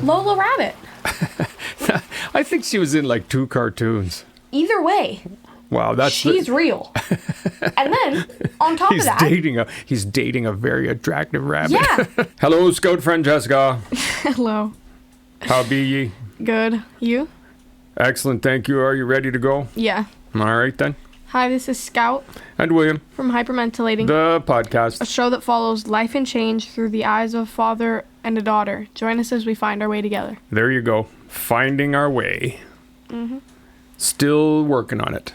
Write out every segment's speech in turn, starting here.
Lola Rabbit. I think she was in like 2 cartoons. Either way, Wow, she's real. And then, on top of that... He's dating a very attractive rabbit. Yeah. Hello, Scout friend Jessica. Hello. How be ye? Good. You? Excellent, thank you. Are you ready to go? Yeah. All right, then. Hi, this is Scout. And William. From Hypermentilating. The podcast. A show that follows life and change through the eyes of a father and a daughter. Join us as we find our way together. There you go. Finding our way. Mm-hmm. Still working on it.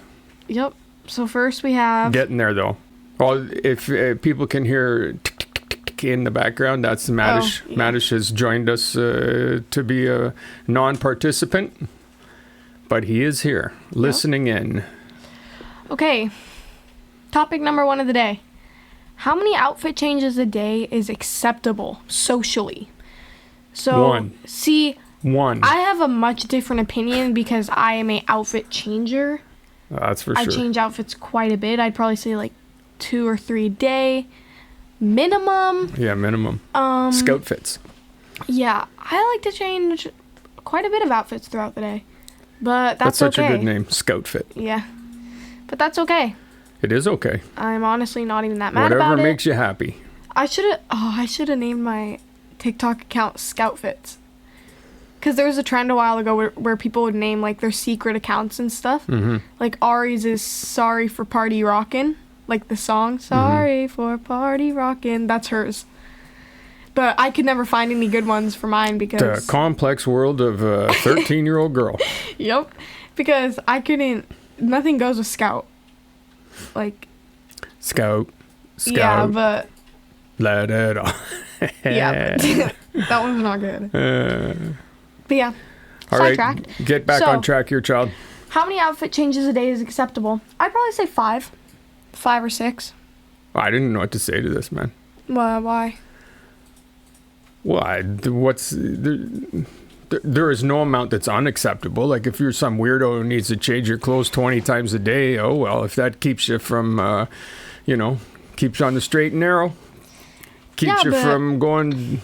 Yep. So first we have... Getting there, though. Well, if people can hear tick, tick, tick, tick, tick in the background, that's Madish. Oh, yeah. Madish has joined us to be a non-participant, but he is here, listening in. Okay. Topic number 1 of the day. How many outfit changes a day is acceptable socially? So, 1. See... 1. I have a much different opinion because I am a outfit changer. That's for sure. I change outfits quite a bit. I'd probably say like 2 or 3 a day minimum. Yeah, minimum. Scout fits. Yeah, I like to change quite a bit of outfits throughout the day, but that's such okay. a good name, Scout Fit. Yeah, but that's okay. It is okay. I'm honestly not even that mad Whatever about it. Whatever makes you happy. I should have named my TikTok account Scout Fits. Because there was a trend a while ago where people would name, like, their secret accounts and stuff. Mm-hmm. Like, Ari's is Sorry for Party Rockin'. Like, the song, Sorry for Party Rockin'. That's hers. But I could never find any good ones for mine because... The complex world of a 13-year-old girl. Yep. Because I couldn't... Nothing goes with Scout. Like... Scout. Yeah, but... Let it on. Yeah. That one's not good. But yeah, all right, sidetracked. Get back on track here, child. How many outfit changes a day is acceptable? I'd probably say 5. 5 or 6. I didn't know what to say to this, man. Why? Why? There is no amount that's unacceptable. Like, if you're some weirdo who needs to change your clothes 20 times a day, oh, well, if that keeps you from, keeps you on the straight and narrow, keeps you from going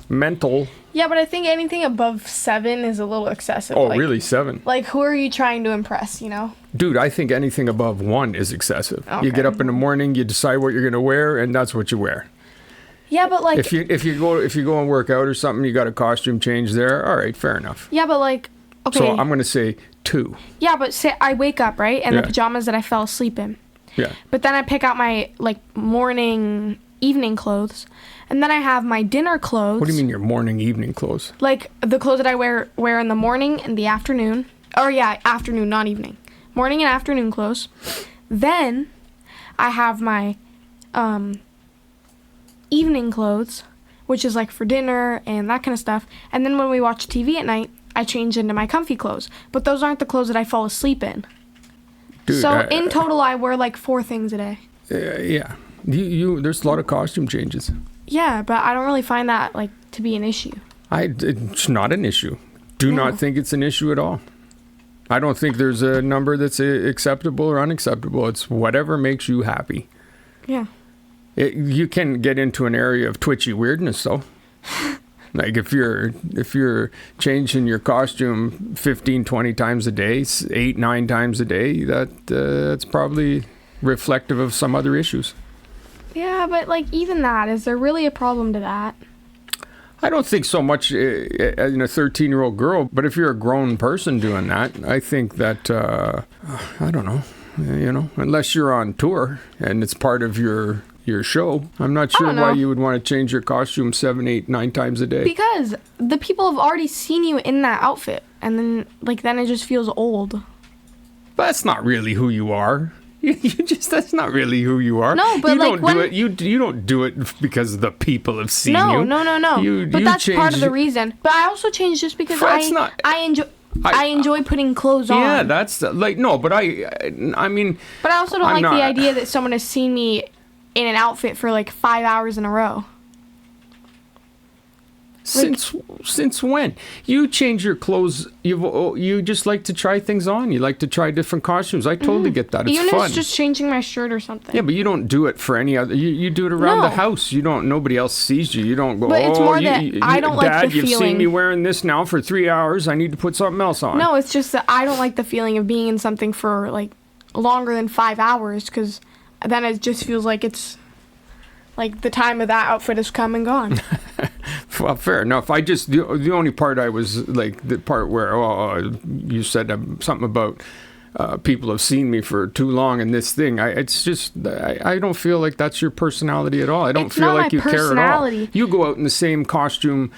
mental... Yeah, but I think anything above 7 is a little excessive. Oh, really? 7? Like, who are you trying to impress, you know? Dude, I think anything above 1 is excessive. Okay. You get up in the morning, you decide what you're going to wear, and that's what you wear. Yeah, but like... If you go and work out or something, you got a costume change there, all right, fair enough. Yeah, but like... Okay. So I'm going to say 2. Yeah, but say I wake up, right? And the pajamas that I fell asleep in. Yeah. But then I pick out my, like, morning, evening clothes. And then I have my dinner clothes. What do you mean your morning, evening clothes? Like the clothes that I wear in the morning and the afternoon. Or yeah, afternoon, not evening. Morning and afternoon clothes. Then I have my evening clothes, which is like for dinner and that kind of stuff. And then when we watch TV at night, I change into my comfy clothes. But those aren't the clothes that I fall asleep in. Dude, so in total, I wear like 4 things a day. Yeah. There's a lot of costume changes. Yeah, but I don't really find that, like, to be an issue. It's not an issue. Do not think it's an issue at all. I don't think there's a number that's acceptable or unacceptable. It's whatever makes you happy. Yeah. You can get into an area of twitchy weirdness, though. Like, if you're changing your costume 15, 20 times a day, 8, 9 times a day, that's probably reflective of some other issues. Yeah, but, like, even that, is there really a problem to that? I don't think so much in a 13-year-old girl, but if you're a grown person doing that, I think that, I don't know, unless you're on tour and it's part of your show, I'm not sure why you would want to change your costume 7, 8, 9 times a day. Because the people have already seen you in that outfit, and then it just feels old. But that's not really who you are. That's not really who you are. No, but you don't do it because the people have seen you. No. But that's part of the reason. But I also change just because I enjoy putting clothes on. Yeah, that's like, no, but I mean. But I also don't the idea that someone has seen me in an outfit for like 5 hours in a row. Since when? You change your clothes. You just like to try things on. You like to try different costumes. I totally get that. It's Even fun. if it's just changing my shirt or something. Yeah, but you don't do it for any other. You do it around the house. You don't. Nobody else sees you. You don't go. But it's more that I Dad, don't like the feeling. You've seen me wearing this now for 3 hours. I need to put something else on. No, it's just that I don't like the feeling of being in something for like longer than 5 hours, because then it just feels like it's like the time of that outfit has come and gone. Well, fair enough. The only part I was like the part where you said something about people have seen me for too long in this thing. I don't feel like that's your personality at all. I don't feel like you care at all. You go out in the same costume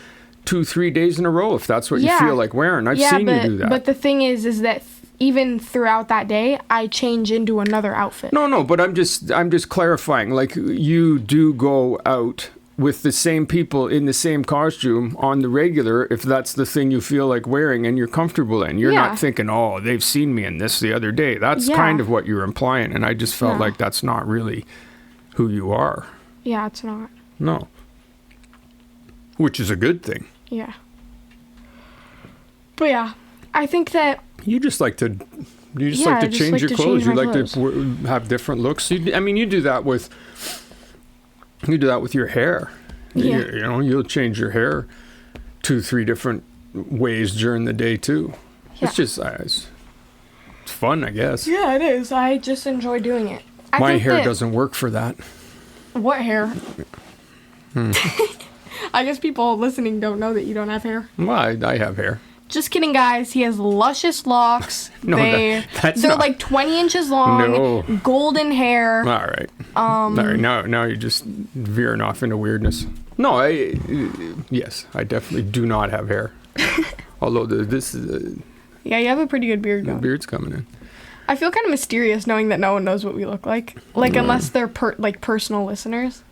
2-3 days in a row if that's what you feel like wearing. I've seen you do that. But the thing is that even throughout that day, I change into another outfit. No, but I'm just clarifying. Like, you do go out with the same people in the same costume on the regular if that's the thing you feel like wearing and you're comfortable in. You're not thinking, oh, they've seen me in this the other day. That's kind of what you're implying, and I just felt like that's not really who you are. Yeah, it's not. No. Which is a good thing. Yeah. But yeah, I think that... You just like to change your clothes. You like to have different looks. You do that with your hair. Yeah. You'll change your hair 2-3 different ways during the day too. Yeah. It's just it's fun, I guess. Yeah, it is. I just enjoy doing it. My hair doesn't work for that. What hair? I guess people listening don't know that you don't have hair. Well, I have hair. Just kidding, guys. He has luscious locks. No, they're like 20 inches long. No. Golden hair. All right. All right. Now you're just veering off into weirdness. No, yes, I definitely do not have hair. Although this is. Yeah, you have a pretty good beard going. The beard's coming in. I feel kind of mysterious knowing that no one knows what we look like. Like, unless they're personal listeners.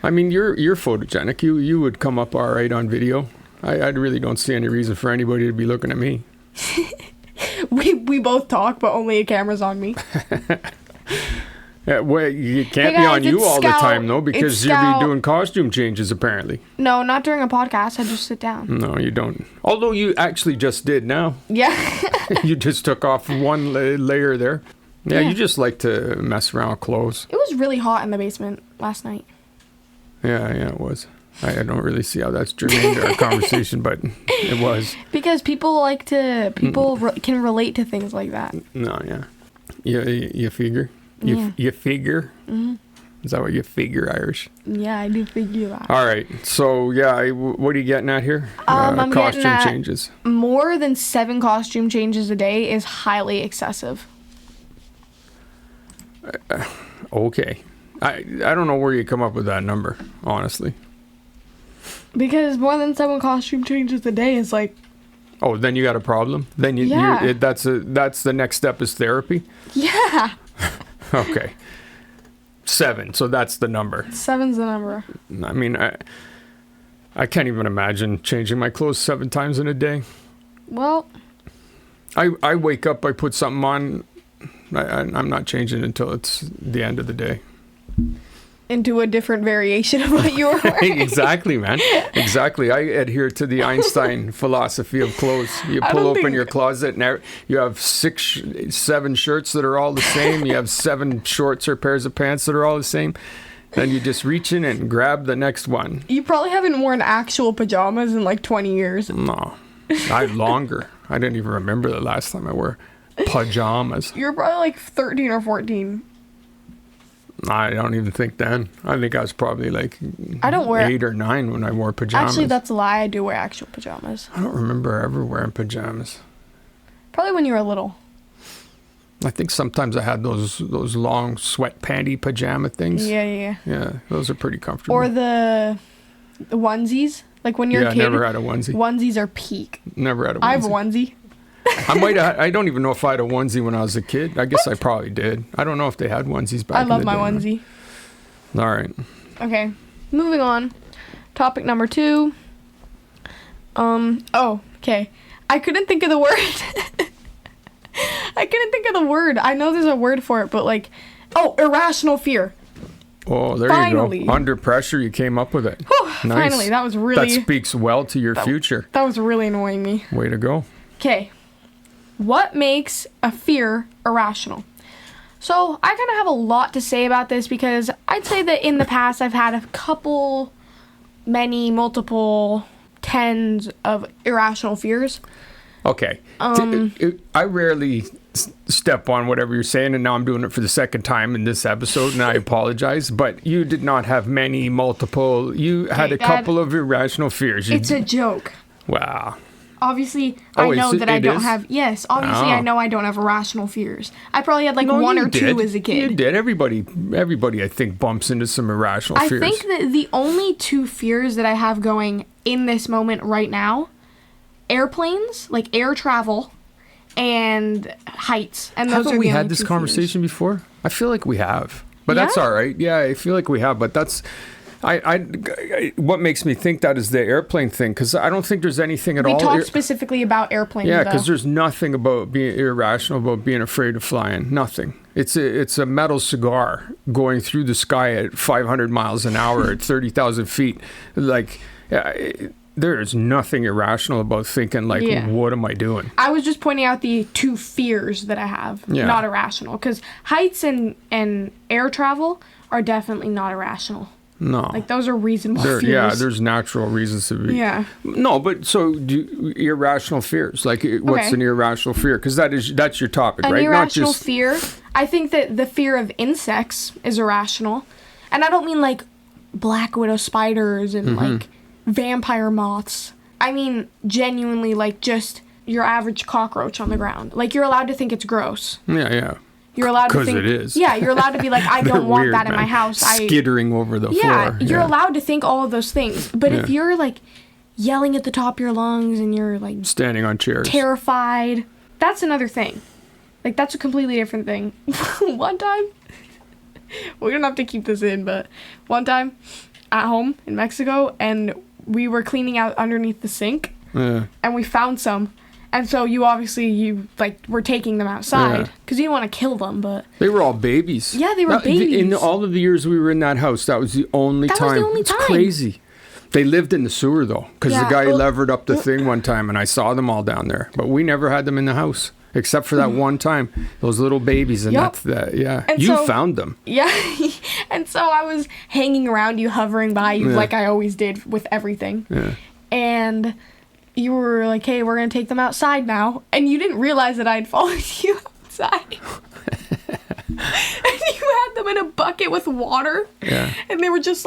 I mean, you're photogenic. You would come up all right on video. I really don't see any reason for anybody to be looking at me. We both talk, but only a camera's on me. Yeah, well, you can't be on you all the time, though, because you'll be doing costume changes, apparently. No, not during a podcast. I just sit down. No, you don't. Although you actually just did now. Yeah. You just took off one layer there. Yeah, you just like to mess around with clothes. It was really hot in the basement last night. Yeah, it was. I don't really see how that's germane to our conversation, but it was. Because people can relate to things like that. No, yeah. You figure? You figure? Mm-hmm. Is that what you figure, Irish? Yeah, I do figure that. All right. So, what are you getting at here? I'm costume getting at changes. More than 7 costume changes a day is highly excessive. Okay. I don't know where you come up with that number, honestly. Because more than 7 costume changes a day is like... Oh, then you got a problem? Then that's the next step is therapy? Yeah. Okay. 7, so that's the number. 7's the number. I mean, I can't even imagine changing my clothes 7 times in a day. Well... I wake up, I put something on, I'm not changing until it's the end of the day. Into a different variation of what you were wearing. Exactly, man. Exactly. I adhere to the Einstein philosophy of clothes. You pull open your closet and you have 7 shirts that are all the same. You have 7 shorts or pairs of pants that are all the same. Then you just reach in and grab the next one. You probably haven't worn actual pajamas in like 20 years. No. Longer. I didn't even remember the last time I wore pajamas. You're probably like 13 or 14. I don't even think then. I think I was probably like 8 or 9 when I wore pajamas. Actually, that's a lie. I do wear actual pajamas. I don't remember ever wearing pajamas. Probably when you were little. I think sometimes I had those long sweat panty pajama things. Yeah. Yeah, those are pretty comfortable. Or the onesies. Like when you're a kid. I never had a onesie. Onesies are peak. Never had a onesie. I have a onesie. I don't even know if I had a onesie when I was a kid. I guess I probably did. I don't know if they had onesies back in the day. I love my onesie. All right. Okay. Moving on. Topic number 2. Okay. I couldn't think of the word. I know there's a word for it, but like, irrational fear. Oh, there Finally. you go. Under pressure, you came up with it. Whew, Nice. Finally, that was really... That speaks well to your future. That was really annoying me. Way to go. Okay. What makes a fear irrational? So I kind of have a lot to say about this because I'd say that in the past I've had a couple, multiple tens of irrational fears. Okay. I rarely step on whatever you're saying, and now I'm doing it for the second time in this episode, and I apologize, but you did not have multiple. You had a couple of irrational fears. It's a joke. Wow. Obviously, I know that I don't have... Yes, obviously, I know I don't have irrational fears. I probably had one or two as a kid. You did. Everybody, I think, bumps into some irrational fears. I think that the only two fears that I have going in this moment right now, airplanes, like air travel, and heights. And those Haven't we had this conversation before? I feel like we have. But that's all right. Yeah, I feel like we have. But that's... what makes me think that is the airplane thing, because I don't think there's anything at all. We talked specifically about airplanes. Yeah, because there's nothing about being irrational about being afraid of flying. Nothing. It's a metal cigar going through the sky at 500 miles an hour at 30,000 feet. There is nothing irrational about thinking what am I doing? I was just pointing out the two fears that I have, not irrational, because heights and air travel are definitely not irrational. No. Those are reasonable fears. Yeah, there's natural reasons to be. Yeah. No, but so irrational fears. What's an irrational fear? Because that's your topic, right? An irrational fear. I think that the fear of insects is irrational. And I don't mean black widow spiders and vampire moths. I mean genuinely just your average cockroach on the ground. You're allowed to think it's gross. Yeah. You're allowed to think... Because it is. Yeah, you're allowed to be I don't want that in my house. Skittering over the floor. Yeah, you're allowed to think all of those things. But if you're, yelling at the top of your lungs and you're, standing on chairs. Terrified, that's another thing. That's a completely different thing. One time... we don't have to keep this in, but one time at home in Mexico, and we were cleaning out underneath the sink, and we found some. And so you were taking them outside because you didn't want to kill them, but... They were all babies. Yeah, they were babies. In all of the years we were in that house, that was the only time. It's crazy. They lived in the sewer, though, because the guy levered up the thing one time, and I saw them all down there. But we never had them in the house, except for that one time. Those little babies, and that's that. Yeah, and you found them. Yeah, and so I was hanging around you, hovering by you, like I always did with everything. Yeah. And... you were like, hey, we're going to take them outside now. And you didn't realize that I'd followed you outside. And you had them in a bucket with water. Yeah. And they were just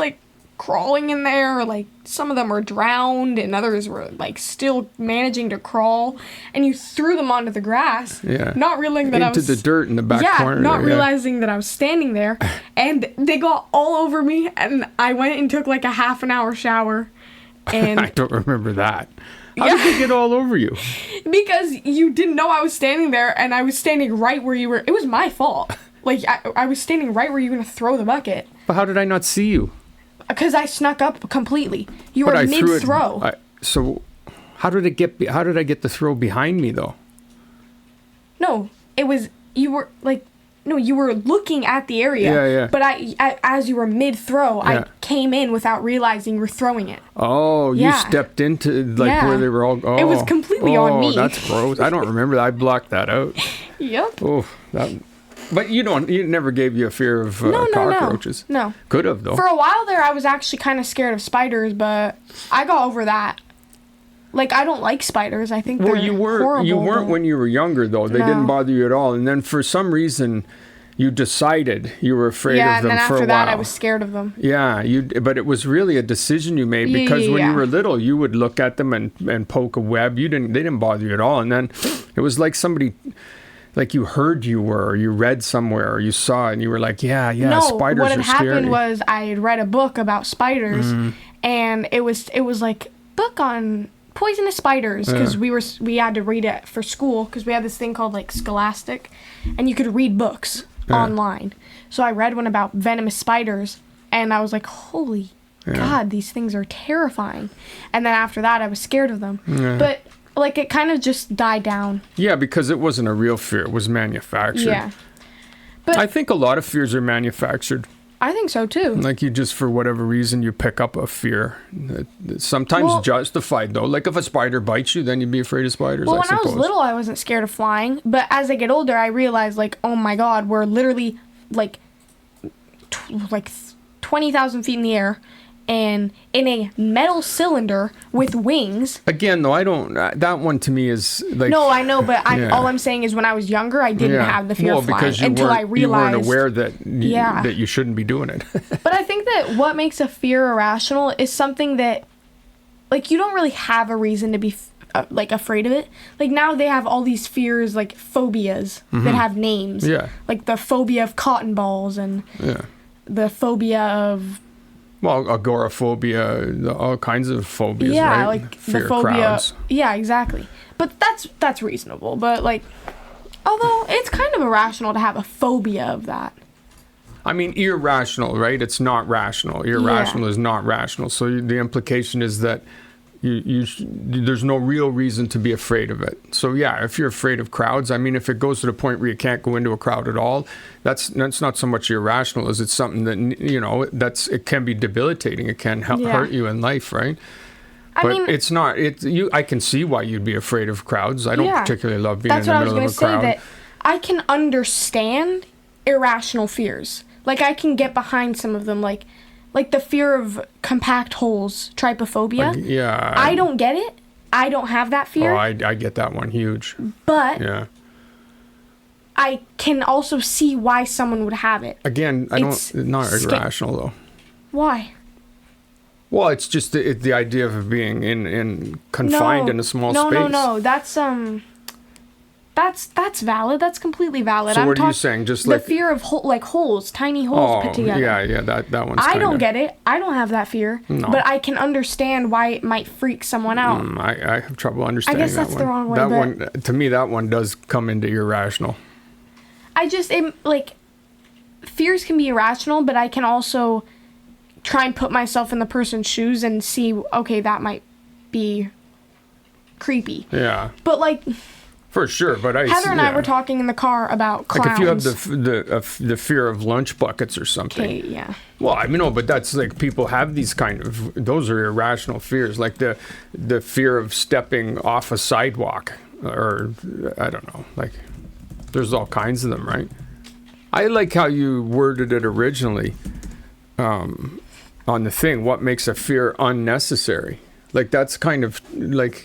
crawling in there. Some of them were drowned and others were still managing to crawl. And you threw them onto the grass. Yeah. Not realizing that into the dirt in the back corner. Not realizing that I was standing there. And they got all over me. And I went and took a half an hour shower. And I don't remember that. How did they get all over you? Because you didn't know I was standing there, and I was standing right where you were. It was my fault. I was standing right where you were going to throw the bucket. But how did I not see you? Because I snuck up completely. You were mid-throw. So how did I get the throw behind me, though? No, it was... you were, no, you were looking at the area. Yeah. But as you were mid-throw, I came in without realizing you were throwing it. Oh, you stepped into where they were all... Oh, it was completely on me. Oh, that's gross. I don't remember that. I blocked that out. Yep. Oh, that... But you never gave you a fear of cockroaches. No. Could have, though. For a while there, I was actually kind of scared of spiders, but I got over that. I don't like spiders. I think they're horrible. You weren't when you were younger, though. They didn't bother you at all. And then for some reason, you decided you were afraid of them for a while. Yeah, and then after that, I was scared of them. Yeah, but it was really a decision you made because when you were little, you would look at them and poke a web. They didn't bother you at all. And then it was like somebody... you heard you were, or you read somewhere, or you saw it, and you were like, yeah, spiders are scary. No, what had happened was I had read a book about spiders, and it was book on poisonous spiders, because we had to read it for school, because we had this thing called Scholastic, and you could read books online. So I read one about venomous spiders, and I was like, holy God, these things are terrifying. And then after that, I was scared of them. Yeah. But... it kind of just died down. Yeah, because it wasn't a real fear. It was manufactured. Yeah. But I think a lot of fears are manufactured. I think so too. Like you just, for whatever reason, you pick up a fear. Sometimes justified though. Like if a spider bites you, then you'd be afraid of spiders. Well, I when I was little, I wasn't scared of flying. But as I get older, I realize like, oh my God, we're literally like 20,000 feet in the air and in a metal cylinder with wings. Again, though, I don't. That one to me is like. No, I know, but all I'm saying is when I was younger, I didn't have the fear of flying until I realized you weren't aware that you shouldn't be doing it. But I think that what makes a fear irrational is something that, like, you don't really have a reason to be like afraid of it. Like now they have all these fears, like phobias that have names. Yeah. Like the phobia of cotton balls and the phobia of. Well, agoraphobia, all kinds of phobias, right? Yeah, like fear the phobia. Of crowds. Yeah, exactly. But that's reasonable. But like, although it's kind of irrational to have a phobia of that. I mean, irrational, right? It's not rational. Irrational is not rational. So the implication is that there's no real reason to be afraid of it. So yeah, if you're afraid of crowds, I mean, if it goes to the point where you can't go into a crowd at all, that's not so much irrational as it's something that, you know, it can be debilitating. It can hurt you in life, right? But I mean, it's not. I can see why you'd be afraid of crowds. I don't particularly love being in the middle of a crowd. That's what I was going to say. That I can understand irrational fears. Like I can get behind some of them, like the fear of compact holes, trypophobia. I don't get it. I don't have that fear. Oh, I get that one huge. But I can also see why someone would have it. Again, it's not irrational though. Why? Well, it's just the idea of being confined in a small space. No. That's valid. That's completely valid. So what are you saying? Just like the fear of holes, tiny holes put together. Yeah, that one's. I don't get it. I don't have that fear. No. But I can understand why it might freak someone out. I have trouble understanding that one. I guess that's the wrong way. That one, to me, that one does come into irrational. Fears can be irrational, but I can also try and put myself in the person's shoes and see, okay, that might be creepy. Yeah. But like. For sure, but Heather and I were talking in the car about clowns. Like if you have the fear of lunch buckets or something. Okay, yeah. Well, I mean, no, but that's like people have these those are irrational fears, like the fear of stepping off a sidewalk, or I don't know, like there's all kinds of them, right? I like how you worded it originally on the thing. What makes a fear unnecessary? Like that's kind of like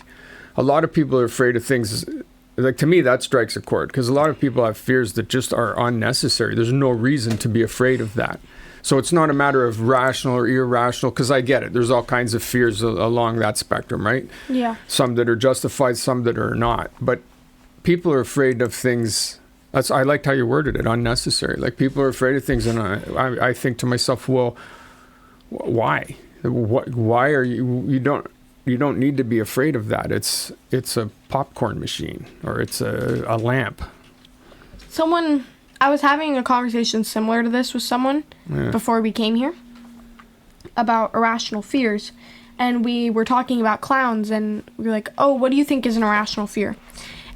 a lot of people are afraid of things. Like to me, that strikes a chord because a lot of people have fears that just are unnecessary. There's no reason to be afraid of that. So it's not a matter of rational or irrational because I get it. There's all kinds of fears along that spectrum, right? Yeah. Some that are justified, some that are not. But people are afraid of things. I liked how you worded it, unnecessary. Like people are afraid of things, and I think to myself, well, why? Why are you don't need to be afraid of that. It's a popcorn machine or it's a lamp. I was having a conversation similar to this with someone before we came here about irrational fears. And we were talking about clowns and we were like, oh, what do you think is an irrational fear?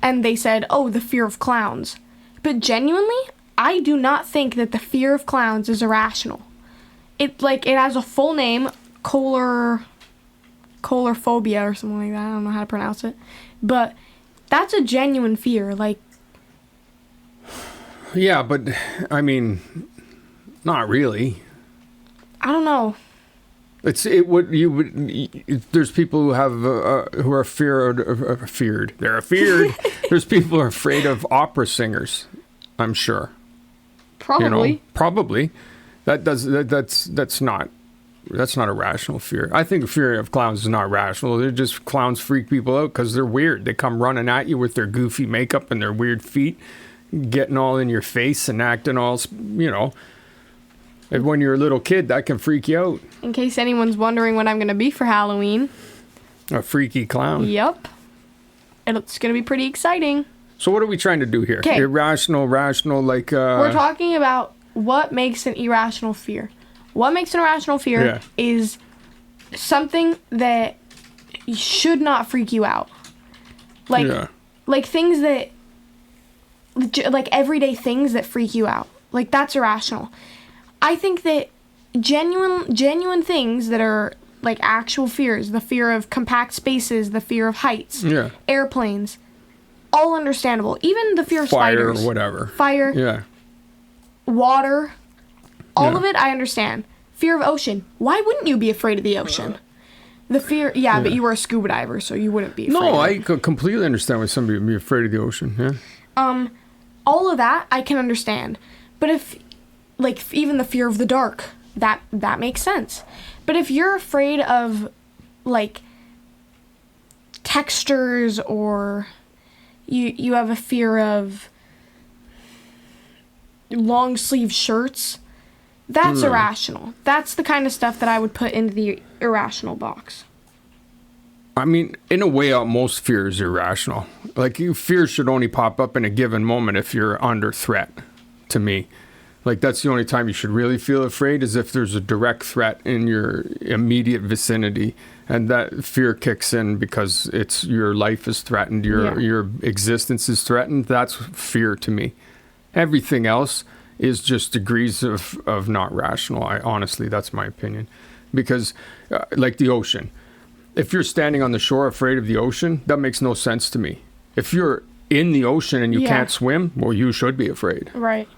And they said, oh, the fear of clowns. But genuinely, I do not think that the fear of clowns is irrational. It has a full name, coulrophobia or something like that. I don't know how to pronounce it. But that's a genuine fear. Like, yeah, but I mean, not really. I don't know. There's people who have who are feared. They're afeared. There's people who are afraid of opera singers. I'm sure. Probably. You know, probably. That's not a rational fear. I think fear of clowns is not rational. They're just clowns freak people out because they're weird. They come running at you with their goofy makeup and their weird feet, getting all in your face and acting all, you know. And when you're a little kid, that can freak you out. In case anyone's wondering what I'm going to be for Halloween. A freaky clown. Yep. It's going to be pretty exciting. So what are we trying to do here? Okay. Irrational, rational, like... We're talking about what makes an irrational fear. What makes an irrational fear is something that should not freak you out. Like things that... Like everyday things that freak you out. Like that's irrational. I think that genuine things that are like actual fears, the fear of compact spaces, the fear of heights, airplanes, all understandable. Even the fear of spiders. Fire or whatever. Fire. Yeah. Water. All of it, I understand. Fear of ocean. Why wouldn't you be afraid of the ocean? The fear, but you were a scuba diver, so you wouldn't be afraid No, of I it. completely understand why somebody would be afraid of the ocean, yeah. All of that, I can understand. But if, like, even the fear of the dark, that makes sense. But if you're afraid of, like, textures, or you have a fear of long sleeve shirts, that's irrational. That's the kind of stuff that I would put into the irrational box. I mean, in a way, most fear is irrational. Like, fear should only pop up in a given moment if you're under threat, to me. Like, that's the only time you should really feel afraid, is if there's a direct threat in your immediate vicinity. And that fear kicks in because it's your life is threatened, your existence is threatened. That's fear to me. Everything else is just degrees of not rational. Honestly, that's my opinion. Because, like the ocean, if you're standing on the shore afraid of the ocean, that makes no sense to me. If you're in the ocean and you can't swim, well, you should be afraid. Right.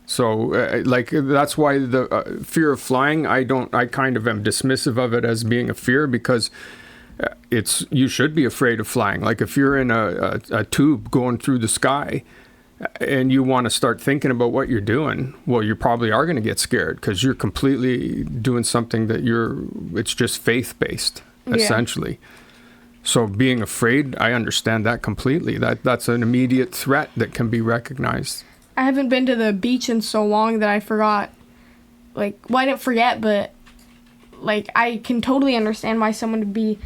So, like, that's why the fear of flying, I kind of am dismissive of it as being a fear, because you should be afraid of flying. Like, if you're in a tube going through the sky, and you want to start thinking about what you're doing, well, you probably are going to get scared, because you're completely doing something that it's just faith-based, essentially. So being afraid, I understand that completely. That's an immediate threat that can be recognized. I haven't been to the beach in so long that I forgot. Like, well, I didn't forget, but, like, I can totally understand why someone would be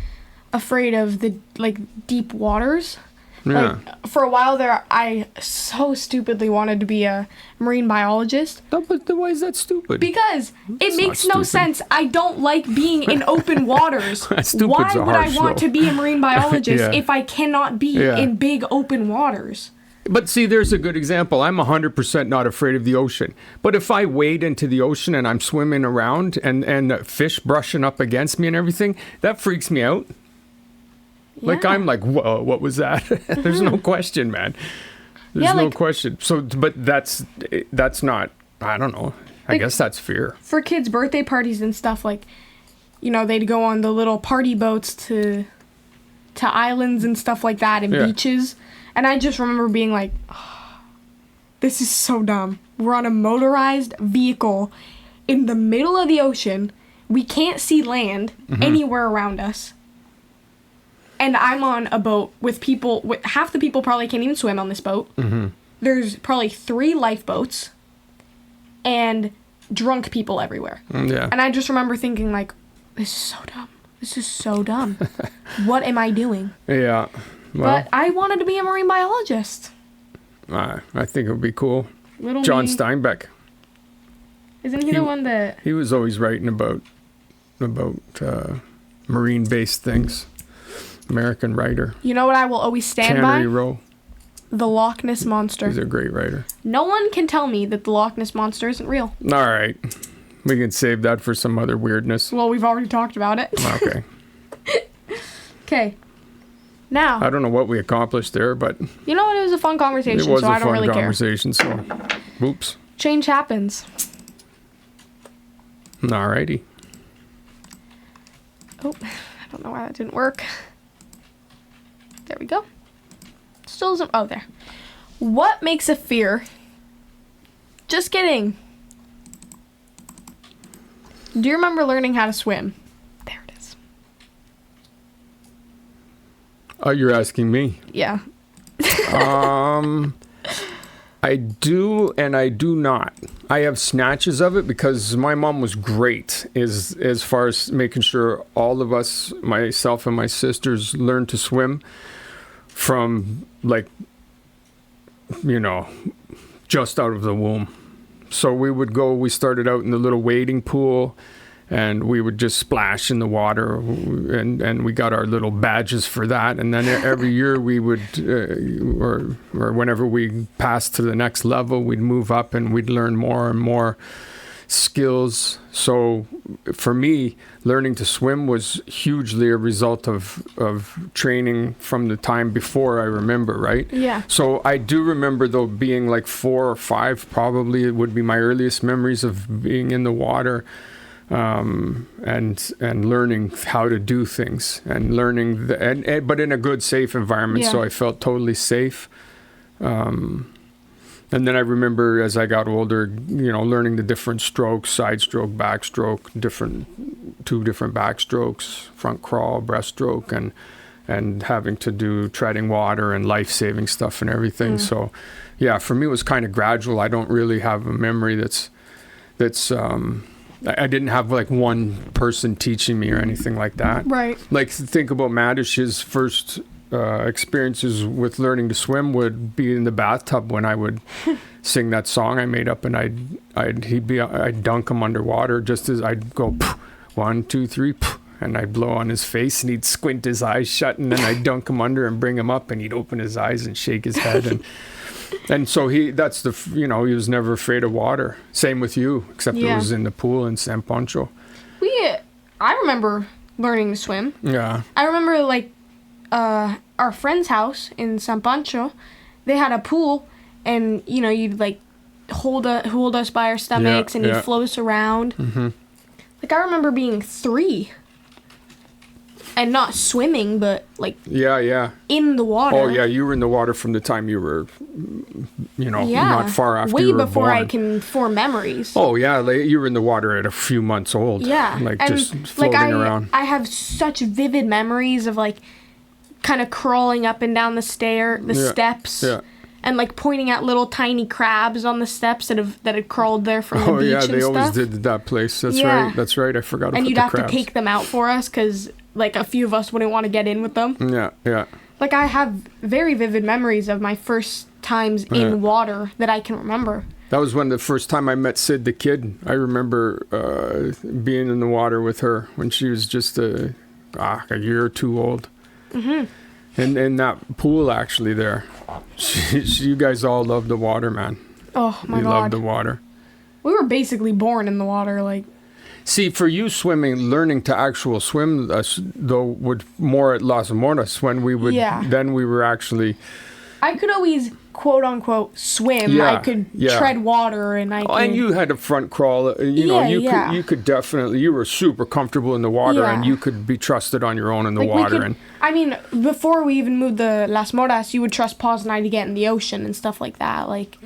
afraid of the, like, deep waters. Yeah. Like, for a while there, I so stupidly wanted to be a marine biologist. But why is that stupid? Because it makes no sense. I don't like being in open waters. Why would I want to be a marine biologist if I cannot be in big open waters? But see, there's a good example. I'm 100% not afraid of the ocean. But if I wade into the ocean and I'm swimming around and fish brushing up against me and everything, that freaks me out. Yeah. Like, I'm like, whoa, what was that? There's no question, man. There's no question. So, but that's not, I don't know. I guess that's fear. For kids' birthday parties and stuff, like, you know, they'd go on the little party boats to islands and stuff like that, and beaches. And I just remember being like, oh, this is so dumb. We're on a motorized vehicle in the middle of the ocean. We can't see land anywhere around us. And I'm on a boat with people, half the people probably can't even swim on this boat. Mm-hmm. There's probably 3 lifeboats and drunk people everywhere. Yeah. And I just remember thinking, like, this is so dumb. This is so dumb. What am I doing? Yeah. Well, but I wanted to be a marine biologist. I think it would be cool. John Steinbeck. Isn't he the one that... He was always writing about marine-based things. American writer. You know what I will always stand by? Cannery Row. The Loch Ness Monster. He's a great writer. No one can tell me that the Loch Ness Monster isn't real. All right. We can save that for some other weirdness. Well, we've already talked about it. Okay. Okay. Now. I don't know what we accomplished there, but... You know what? It was a fun conversation, so I don't really care. It was a fun conversation, so... Oops. Change happens. All righty. Oh, I don't know why that didn't work. There we go. Still isn't... Oh, there. What makes a fear? Just kidding. Do you remember learning how to swim? There it is. Oh, you're asking me? Yeah. I do and I do not. I have snatches of it because my mom was great as far as making sure all of us, myself and my sisters, learned to swim from, like, you know, just out of the womb. So we started out in the little wading pool, and we would just splash in the water, and we got our little badges for that. And then every year we would, or whenever we passed to the next level, we'd move up and we'd learn more and more skills. For me, learning to swim was hugely a result of training from the time before I remember, right? Yeah. So I do remember, though, being like 4 or 5, probably it would be my earliest memories of being in the water, and learning how to do things, and learning, but in a good, safe environment. Yeah. So I felt totally safe. And then I remember as I got older, learning the different strokes, side stroke, backstroke, two different backstrokes, front crawl, breaststroke, and having to do treading water and life-saving stuff and everything. So, yeah, for me it was kind of gradual. I don't really have a memory that's I didn't have like one person teaching me or anything like that. Right. Like, think about Madish's first experiences with learning to swim would be in the bathtub when I would sing that song I made up, and I'd dunk him underwater just as I'd go 1, 2, 3, and I'd blow on his face, and he'd squint his eyes shut, and then I'd dunk him under and bring him up, and he'd open his eyes and shake his head, and so he was never afraid of water. Same with you, except it was in the pool in San Pancho. I remember learning to swim. Yeah. I remember like our friend's house in San Pancho, they had a pool, and you'd like hold us by our stomachs, and you'd float us around. Mm-hmm. Like, I remember being 3 and not swimming, but like in the water. Oh yeah, you were in the water from the time you were, not far after way you were before born. I can form memories. Oh yeah, you were in the water at a few months old. Yeah, like and just floating around. I have such vivid memories of like kind of crawling up and down the steps. Yeah. And like pointing at little tiny crabs on the steps that had crawled there from the beach and stuff. Oh yeah, they always did that place. That's right. That's right. I forgot about the crabs. And you'd have to take them out for us because like a few of us wouldn't want to get in with them. Yeah, yeah. Like, I have very vivid memories of my first times in water that I can remember. That was when the first time I met Sid the kid. I remember being in the water with her when she was just a year or 2 old. Mm-hmm. And in that pool, actually, there. You guys all love the water, man. Oh, my God. You love the water. We were basically born in the water, like. See, for you, learning to actual swim, though, would more at Las Moras when we would. Yeah. Then we were actually. I could always, quote unquote, swim. Yeah, I could tread water, and and you had a front crawl. You could definitely. You were super comfortable in the water, and you could be trusted on your own in the water. I mean, before we even moved to Las Moras, you would trust Paws and I to get in the ocean and stuff like that. Like,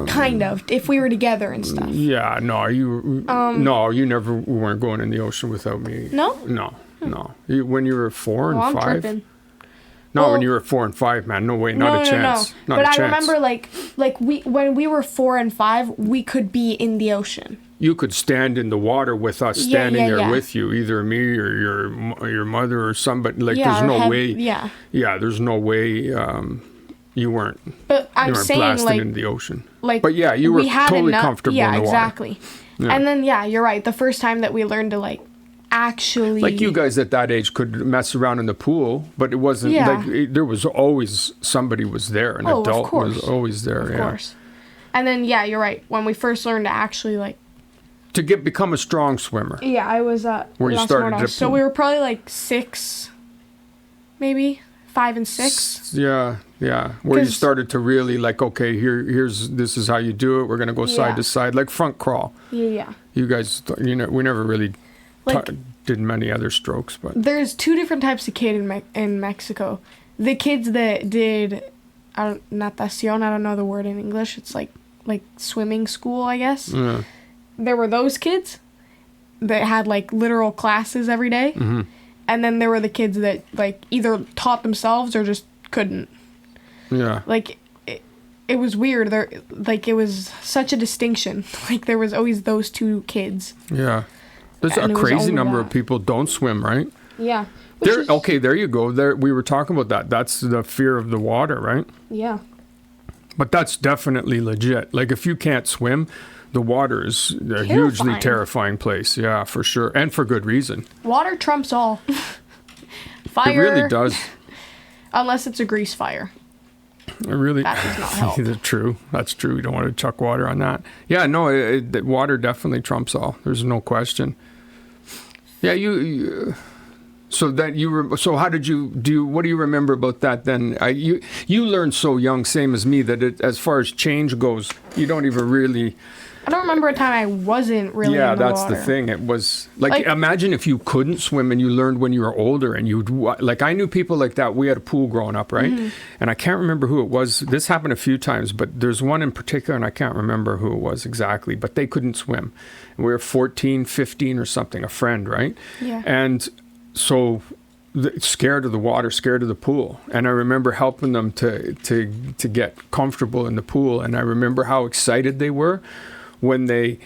kind of, if we were together and stuff. Yeah, no, you never weren't going in the ocean without me. No? No. When you were 4 and 5? I'm tripping. No, when you were 4 and 5, man, no way, not a chance. No. But I remember, when we were 4 and 5, we could be in the ocean. You could stand in the water with us, standing there with you, either me or your mother or somebody. Like, there's no way. Yeah. Yeah, there's no way you weren't. But I'm saying, blasting into the ocean. Like, but yeah, you were totally comfortable in the water. Exactly. Yeah. And then you're right. The first time that we learned to actually, like, you guys at that age could mess around in the pool, but it wasn't there was always somebody was there. An adult was always there. Of course. And then you're right. When we first learned to actually to become a strong swimmer. Yeah, I was where you started. So we were probably 6, maybe 5 and 6. Yeah. Where you started to really okay, this is how you do it. We're gonna go side to side, like front crawl. Yeah. You guys, we never really did many other strokes, but there's 2 different types of kid in Mexico. The kids that did natación, I don't know the word in English. It's like swimming school, I guess. Yeah. There were those kids that had literal classes every day. Mm-hmm. And then there were the kids that either taught themselves or just couldn't. Yeah. It was weird. It was such a distinction. There was always those 2 kids. Yeah. There's a crazy number of people don't swim, right? Yeah. There you go. There we were talking about that. That's the fear of the water, right? Yeah. But that's definitely legit. If you can't swim, the water is a hugely terrifying place. Yeah, for sure. And for good reason. Water trumps all. Fire. It really does. Unless it's a grease fire. Really, that does not help. That's true. That's true. You don't want to chuck water on that. Yeah, no, water definitely trumps all. There's no question. Yeah, so that so how did you do? What do you remember about that then? You learned so young, same as me, that as far as change goes, you don't even really. I don't remember a time I wasn't really in the that's water. the thing. It was like imagine if you couldn't swim and you learned when you were older and like I knew people like that. We had a pool growing up, right? Mm-hmm. And I can't remember who it was. This happened a few times, but there's one in particular and I can't remember who it was exactly, but they couldn't swim. And we were 14, 15 or something, a friend, right? Yeah. And so scared of the water, scared of the pool. And I remember helping them to get comfortable in the pool. And I remember how excited they were when they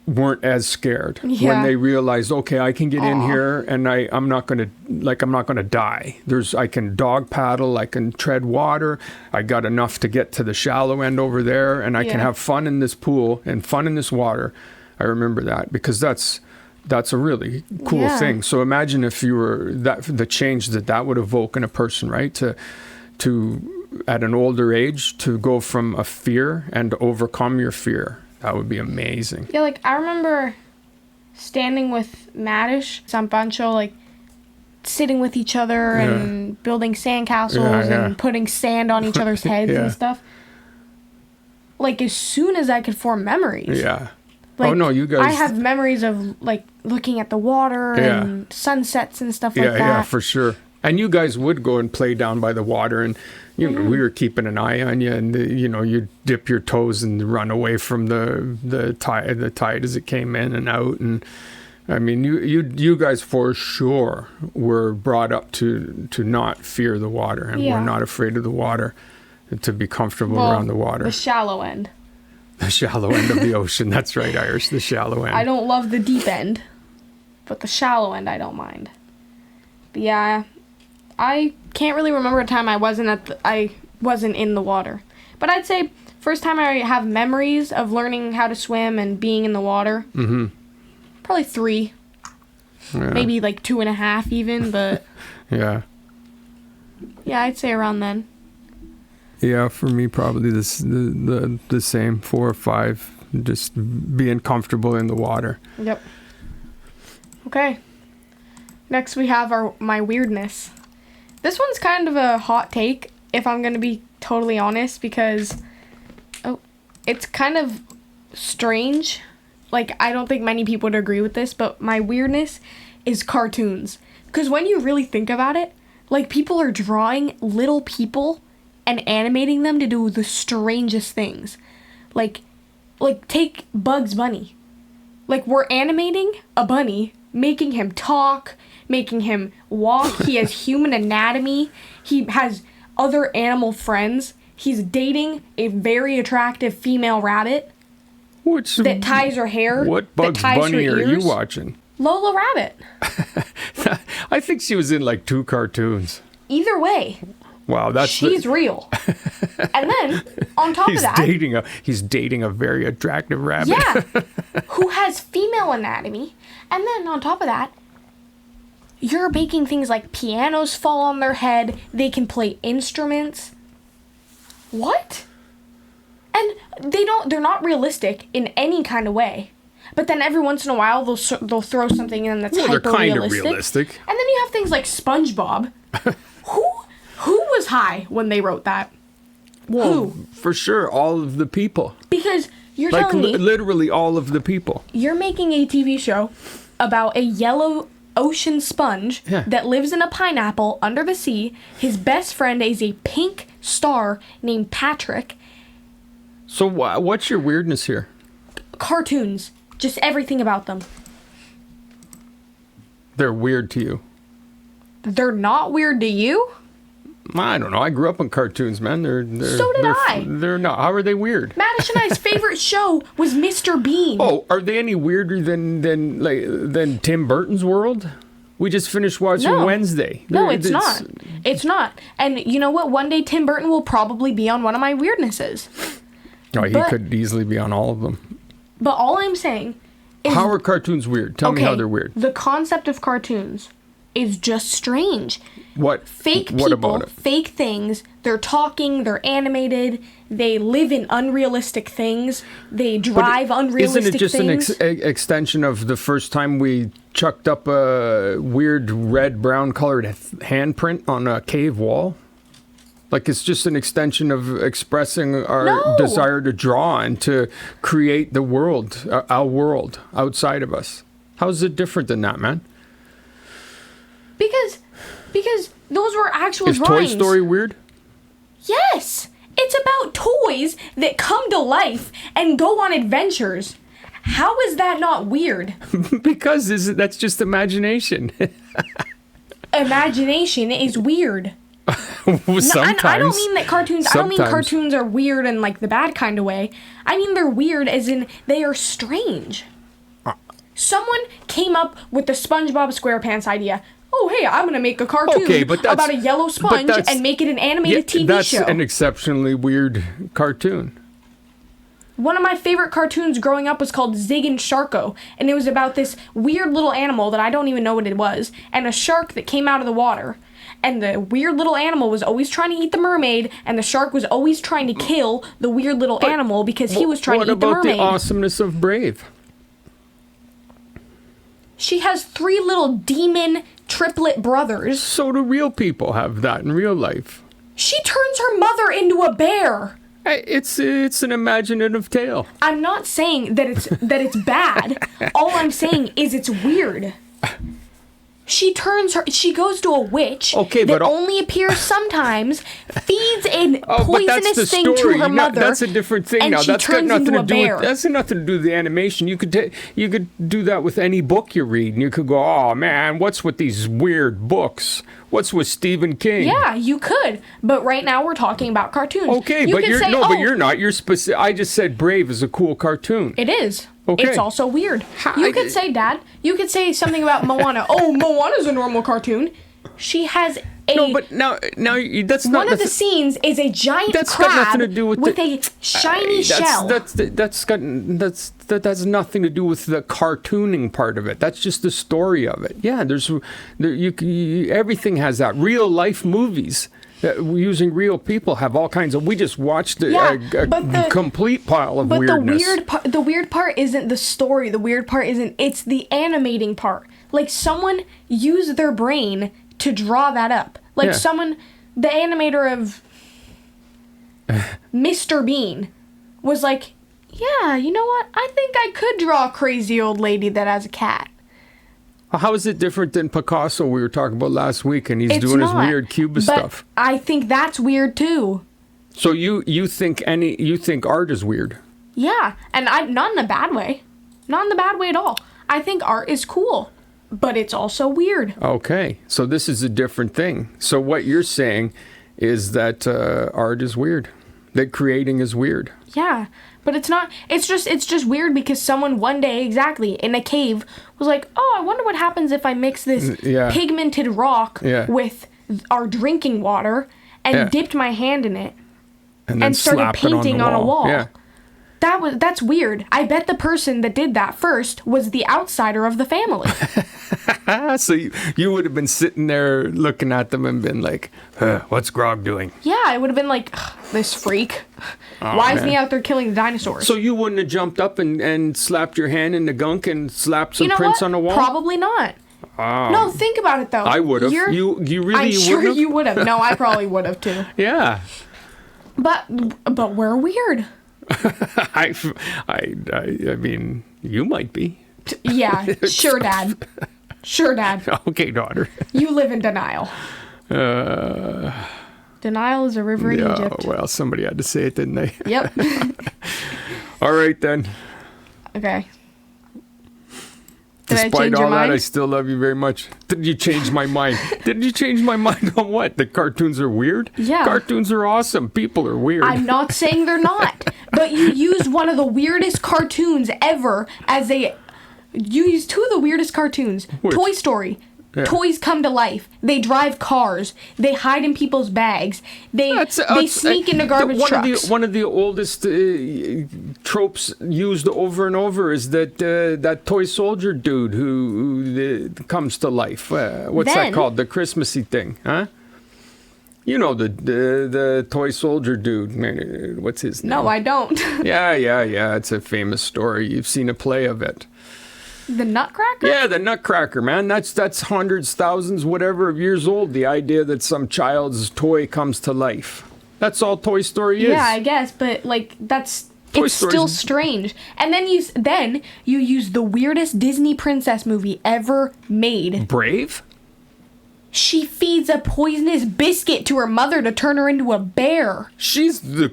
weren't as scared, when they realized, okay, I can get in here and I'm not going to die. I can dog paddle, I can tread water. I got enough to get to the shallow end over there and I can have fun in this pool and fun in this water. I remember that because that's a really cool thing. So imagine if you were the change that would evoke in a person, right? To at an older age to go from a fear and to overcome your fear. That would be amazing. Yeah, like I remember standing with Madish, Sampancho, like sitting with each other and building sandcastles and putting sand on each other's heads and stuff. Like as soon as I could form memories. Yeah. Like, oh no, you guys. I have memories of like looking at the water and sunsets and stuff like that. Yeah, for sure. And you guys would go and play down by the water, and you know, we were keeping an eye on you, and you dip your toes and run away from the tide as it came in and out, and I mean you guys for sure were brought up to not fear the water, and were not afraid of the water, and to be comfortable around the water. The shallow end. The shallow end of the ocean. That's right, Irish. The shallow end. I don't love the deep end, but the shallow end I don't mind. But yeah. I can't really remember a time I wasn't in the water. But I'd say first time I have memories of learning how to swim and being in the water. Mm-hmm. Probably 3. Yeah. Maybe like 2.5 even, but yeah, I'd say around then. Yeah, for me probably the same, 4 or 5, just being comfortable in the water. Yep. Okay. Next we have my weirdness. This one's kind of a hot take, if I'm going to be totally honest, because it's kind of strange. Like, I don't think many people would agree with this, but my weirdness is cartoons. Because when you really think about it, like, people are drawing little people and animating them to do the strangest things. Like take Bugs Bunny. Like, we're animating a bunny, making him talk, making him walk. He has human anatomy. He has other animal friends. He's dating a very attractive female rabbit that ties her hair. What Bugs Bunny are you watching? Lola Rabbit. I think she was in like 2 cartoons. Either way. Wow, she's real. And then on top of that, he's dating a very attractive rabbit. Yeah, who has female anatomy. And then on top of that, you're making things like pianos fall on their head. They can play instruments. What? And they're not realistic in any kind of way. But then every once in a while, they'll throw something in that's hyper-realistic. They're kind of realistic. And then you have things like SpongeBob. Who was high when they wrote that? Well, who? For sure, all of the people. Because you're telling me... literally all of the people. You're making a TV show about a yellow ocean sponge that lives in a pineapple under the sea. His best friend is a pink star named Patrick. So what's your weirdness here? Cartoons. Just everything about them. They're weird to you. They're not weird to you? I don't know. I grew up on cartoons, man. So did I. They're not. How are they weird? Madish and I's favorite show was Mr. Bean. Oh, are they any weirder than Tim Burton's World? We just finished watching Wednesday. No, it's not. It's not. And you know what? One day Tim Burton will probably be on one of my weirdnesses. Oh, he could easily be on all of them. But all I'm saying is... How are cartoons weird? Tell me how they're weird. The concept of cartoons is just strange. What? Fake people, about it? Fake things They're talking, they're animated, they live in unrealistic things, they drive unrealistic things. Isn't it just an extension of the first time we chucked up a weird red-brown colored handprint on a cave wall? Like, it's just an extension of expressing our desire to draw and to create the world, our world outside of us. How is it different than that, man? Because those were actual drawings. Is Toy Story weird? Yes! It's about toys that come to life and go on adventures. How is that not weird? Because that's just imagination. Imagination is weird. Sometimes. No, I don't mean that cartoons. I don't mean cartoons are weird in like the bad kind of way. I mean they're weird as in they are strange. Someone came up with the SpongeBob SquarePants idea. Oh, hey, I'm going to make a cartoon about a yellow sponge and make it an animated TV show. That's an exceptionally weird cartoon. One of my favorite cartoons growing up was called Zig and Sharko, and it was about this weird little animal that I don't even know what it was, and a shark that came out of the water. And the weird little animal was always trying to eat the mermaid, and the shark was always trying to kill the weird little animal because he was trying to eat the mermaid. What about the awesomeness of Brave? She has 3 little demon triplet brothers. So do real people have that in real life. She turns her mother into a bear. It's an imaginative tale. I'm not saying that it's bad. All I'm saying is it's weird. She goes to a witch that only appears sometimes, feeds a poisonous thing to her mother. That's a different thing now. That's got nothing to do with that's nothing to do with the animation. You could do that with any book you read, and you could go, "Oh man, what's with these weird books? What's with Stephen King?" Yeah, you could. But right now we're talking about cartoons. Okay, but you're not. You're specific. I just said Brave is a cool cartoon. It is. Okay. It's also weird. You could say, Dad, you could say something about Moana. Oh, Moana's a normal cartoon. She has a... No, but now that's not... One of the scenes is a giant crab with a shiny shell. That has nothing to do with the cartooning part of it. That's just the story of it. Yeah, everything has that. Real life movies using real people have all kinds of... We just watched a complete pile of weirdness. But the weird part isn't the story. The weird part isn't... It's the animating part. Like, someone used their brain to draw that up. Like, the animator of Mr. Bean was like, yeah, you know what? I think I could draw a crazy old lady that has a cat. How is it different than Picasso we were talking about last week, and he's doing his weird cubist stuff? I think that's weird too. So you think art is weird? Yeah, and not in a bad way. Not in a bad way at all. I think art is cool, but it's also weird. Okay, so this is a different thing. So what you're saying is that art is weird, that creating is weird. Yeah. But it's not, it's just weird because someone one day, exactly, in a cave was like, oh, I wonder what happens if I mix this pigmented rock with our drinking water and dipped my hand in it and started painting on a wall. Yeah. That's weird. I bet the person that did that first was the outsider of the family. So you would have been sitting there looking at them and been like, what's Grog doing? Yeah, I would have been like, this freak. Why is he out there killing the dinosaurs? So you wouldn't have jumped up and slapped your hand in the gunk and slapped some prints on the wall? Probably not. No, think about it though. I would have. You really? I'm sure you would have. No, I probably would have too. Yeah. But we're weird. I mean, you might be. Yeah, sure, Dad. Sure, Dad. Okay, daughter. You live in denial. Denial is a river in Egypt. Well, somebody had to say it, didn't they? Yep. All right, then. Okay. Despite all that, I still love you very much. Did you change my mind? Did you change my mind on what? The cartoons are weird? Yeah. Cartoons are awesome. People are weird. I'm not saying they're not. But you used one of the weirdest cartoons ever as a... You used two of the weirdest cartoons. Which? Toy Story. Yeah. Toys come to life. They drive cars. They hide in people's bags. They sneak into garbage trucks. One of the oldest tropes used over and over is that toy soldier dude who comes to life. What's that called? The Christmassy thing, huh? You know the toy soldier dude. Man, what's his name? No, I don't. Yeah. It's a famous story. You've seen a play of it. The Nutcracker? Yeah, the Nutcracker, man. That's hundreds, thousands, whatever of years old. The idea that some child's toy comes to life. That's all Toy Story is. Yeah, I guess, but like it's still strange. And then you use the weirdest Disney princess movie ever made. Brave? She feeds a poisonous biscuit to her mother to turn her into a bear. She's the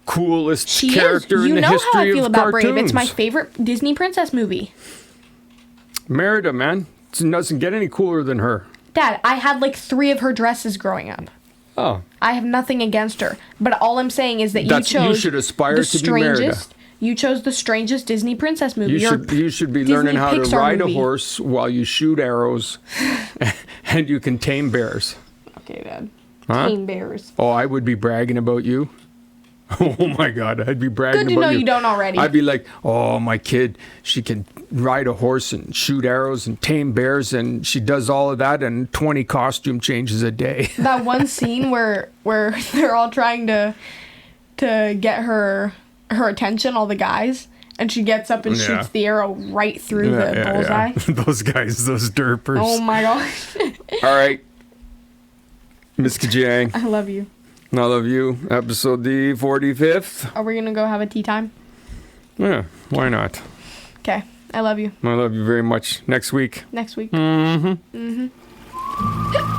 coolest character in the history of cartoons. You know how I feel about Brave. It's my favorite Disney princess movie. Merida, man. It doesn't get any cooler than her. Dad, I had like 3 of her dresses growing up. Oh. I have nothing against her. But all I'm saying is that you should aspire to be Merida. You chose the strangest Disney princess movie. You should be learning how to ride a horse while you shoot arrows and you can tame bears. Okay, Dad. Huh? Tame bears. Oh, I would be bragging about you. Oh my God, I'd be bragging about you. Good to know you don't already. I'd be like, oh, my kid, she can ride a horse and shoot arrows and tame bears, and she does all of that and 20 costume changes a day. That one scene where they're all trying to get her attention, all the guys, and she gets up and shoots the arrow right through the bullseye. Yeah. Those guys, those derpers. Oh my gosh. All right, Miss Kajang. I love you. I love you. Episode the 45th. Are we going to go have a tea time? Yeah, why not? Okay. I love you. I love you very much. Next week. Next week. Mm-hmm. Mm-hmm.